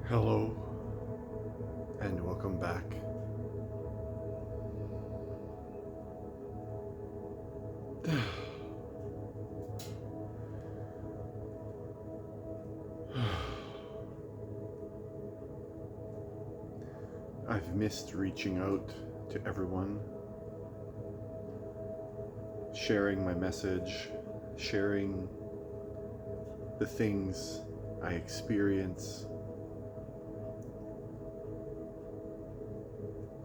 Hello, and welcome back. I've missed reaching out to everyone, sharing my message, sharing the things I experience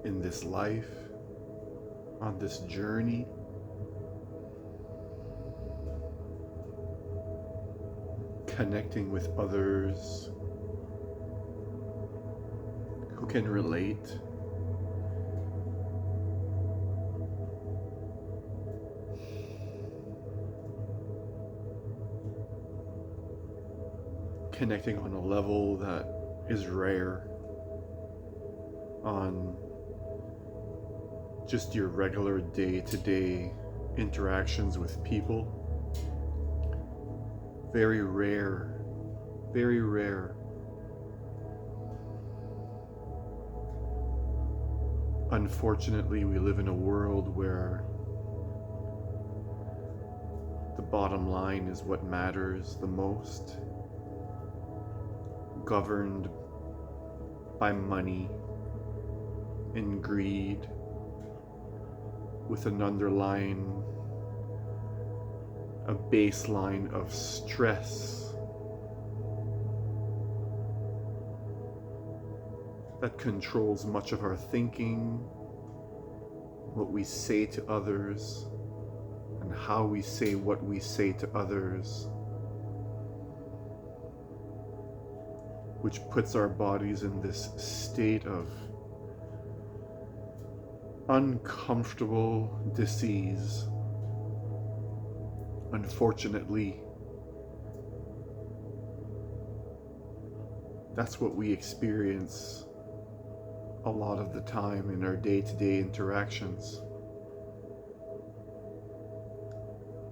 in this life, on this journey. Connecting with others who can relate. Connecting on a level that is rare, on just your regular day-to-day interactions with people. Very rare, very rare. Unfortunately, we live in a world where the bottom line is what matters the most, governed by money and greed, with an underlying, a baseline of stress that controls much of our thinking, what we say to others, and how we say what we say to others, which puts our bodies in this state of uncomfortable disease. Unfortunately, that's what we experience a lot of the time in our day-to-day interactions.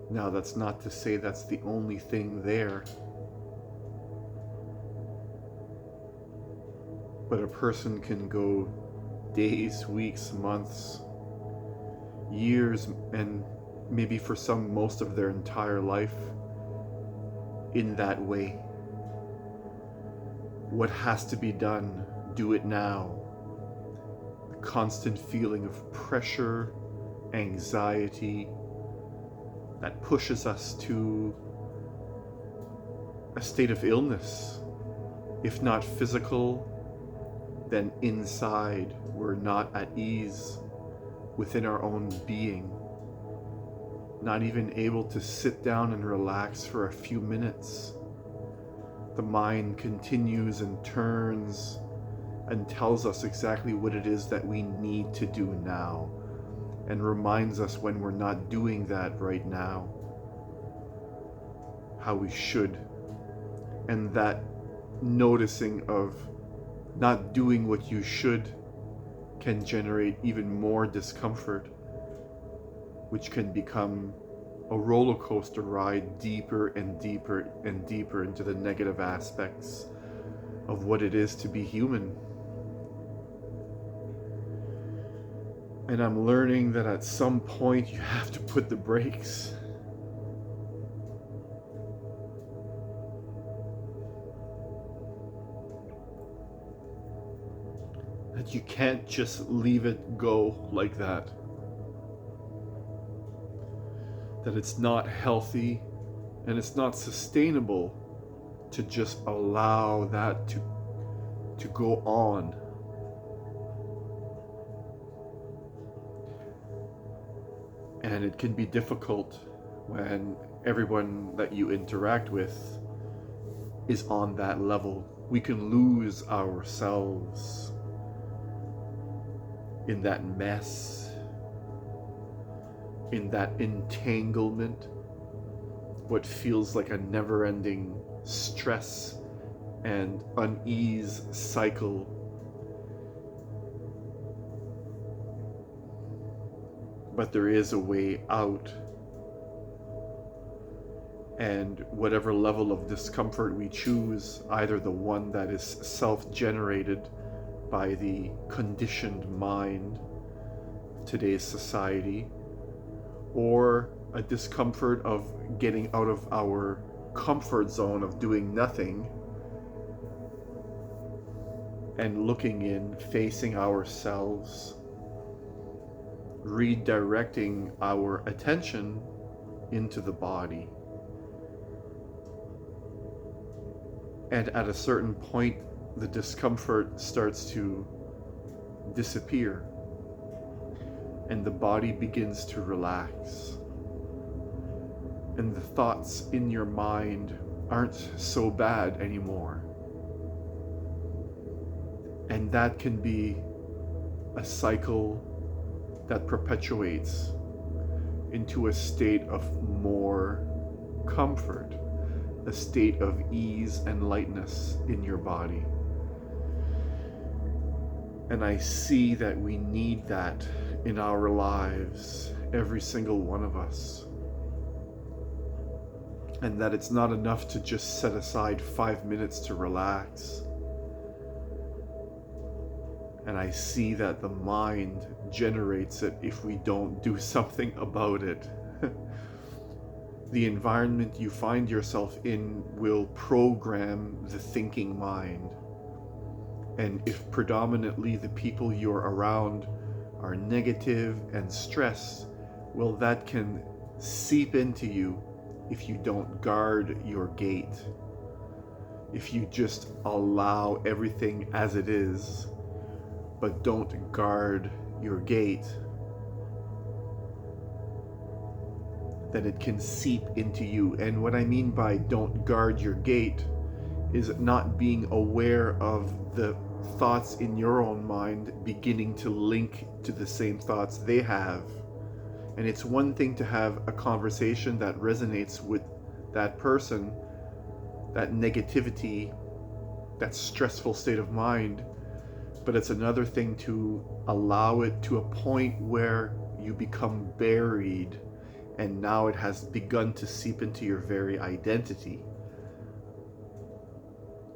Now, that's not to say that's the only thing there, but a person can go days, weeks, months, years, and maybe for some most of their entire life in that way. What has to be done, do it now. The constant feeling of pressure, anxiety, that pushes us to a state of illness. If not physical, then inside we're not at ease within our own being, not even able to sit down and relax for a few minutes. The mind continues and turns and tells us exactly what it is that we need to do now, and reminds us when we're not doing that right now, how we should. And that noticing of not doing what you should can generate even more discomfort, which can become a roller coaster ride deeper and deeper and deeper into the negative aspects of what it is to be human. And I'm learning that at some point you have to put the brakes. That you can't just leave it go like that. That it's not healthy and it's not sustainable to just allow that to go on. And it can be difficult when everyone that you interact with is on that level. We can lose ourselves in that mess, in that entanglement, what feels like a never-ending stress and unease cycle. But there is a way out, And whatever level of discomfort we choose, either the one that is self-generated by the conditioned mind of today's society, or a discomfort of getting out of our comfort zone of doing nothing and looking in, facing ourselves, redirecting our attention into the body. And at a certain point, the discomfort starts to disappear and the body begins to relax. And the thoughts in your mind aren't so bad anymore. And that can be a cycle that perpetuates into a state of more comfort, a state of ease and lightness in your body. And I see that we need that in our lives, every single one of us. And that it's not enough to just set aside 5 minutes to relax. And I see that the mind generates it if we don't do something about it. The environment you find yourself in will program the thinking mind. And if predominantly the people you're around are negative and stressed, well, that can seep into you if you don't guard your gate. If you just allow everything as it is, but don't guard your gate, then it can seep into you. And what I mean by don't guard your gate is not being aware of the thoughts in your own mind beginning to link to the same thoughts they have. And it's one thing to have a conversation that resonates with that person, that negativity, that stressful state of mind, but it's another thing to allow it to a point where you become buried and now it has begun to seep into your very identity.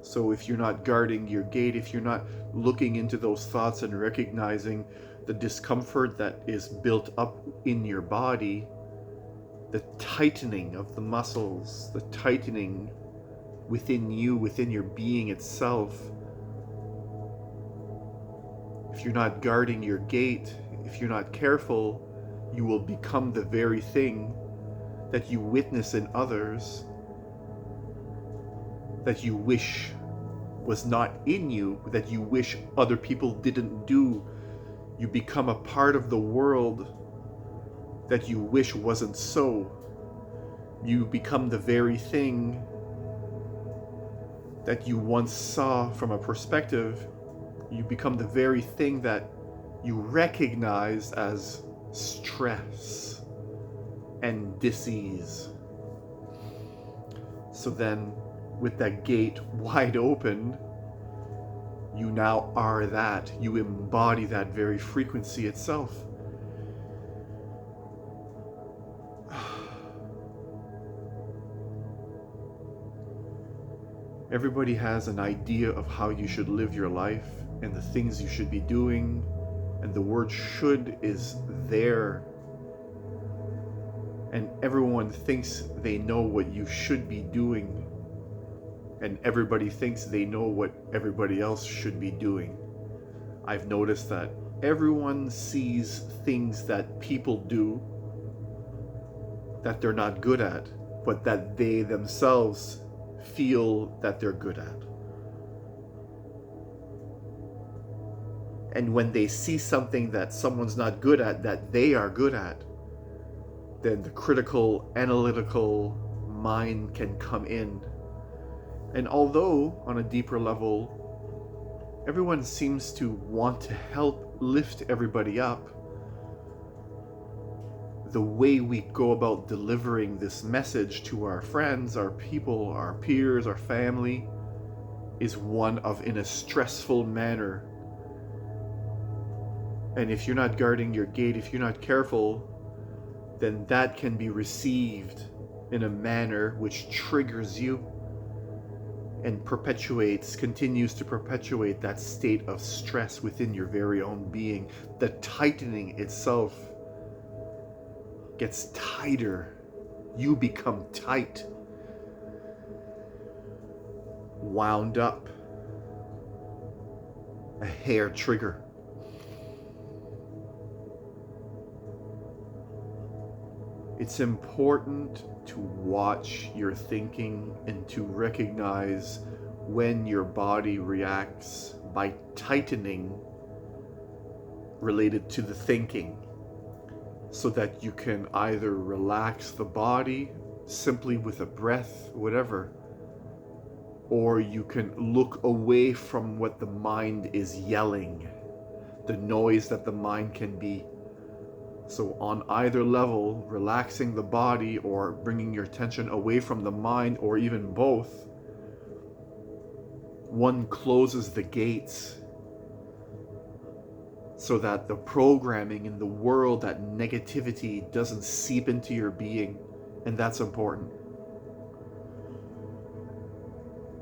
So if you're not guarding your gate, if you're not looking into those thoughts and recognizing the discomfort that is built up in your body, the tightening of the muscles, the tightening within you, within your being itself, if you're not guarding your gate, if you're not careful, you will become the very thing that you witness in others that you wish was not in you, that you wish other people didn't do. You become a part of the world that you wish wasn't so. You become the very thing that you once saw from a perspective. You become the very thing that you recognize as stress and dis-ease. So then, with that gate wide open, you now are that. You embody that very frequency itself. Everybody has an idea of how you should live your life and the things you should be doing, and the word should is there. And everyone thinks they know what you should be doing, and everybody thinks they know what everybody else should be doing. I've noticed that everyone sees things that people do that they're not good at, but that they themselves feel that they're good at. And when they see something that someone's not good at, that they are good at, then the critical, analytical mind can come in. And although, on a deeper level, everyone seems to want to help lift everybody up, the way we go about delivering this message to our friends, our people, our peers, our family, is one of in a stressful manner. And if you're not guarding your gate, if you're not careful, then that can be received in a manner which triggers you and continues to perpetuate that state of stress within your very own being. The tightening itself gets tighter. You become tight, wound up, a hair trigger. It's important to watch your thinking and to recognize when your body reacts by tightening related to the thinking, so that you can either relax the body simply with a breath, whatever, or you can look away from what the mind is yelling, the noise that the mind can be. So on either level, relaxing the body or bringing your attention away from the mind, or even both, one closes the gates so that the programming in the world, that negativity, doesn't seep into your being. And that's important.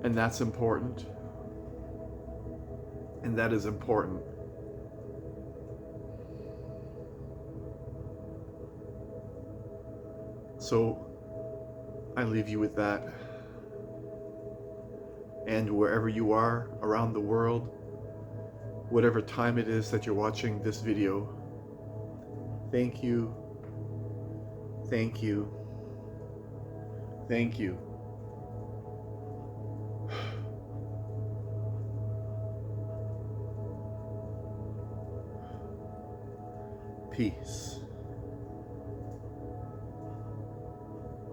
And that's important. And that is important. So I leave you with that. And wherever you are around the world, whatever time it is that you're watching this video, thank you, thank you, thank you. Peace.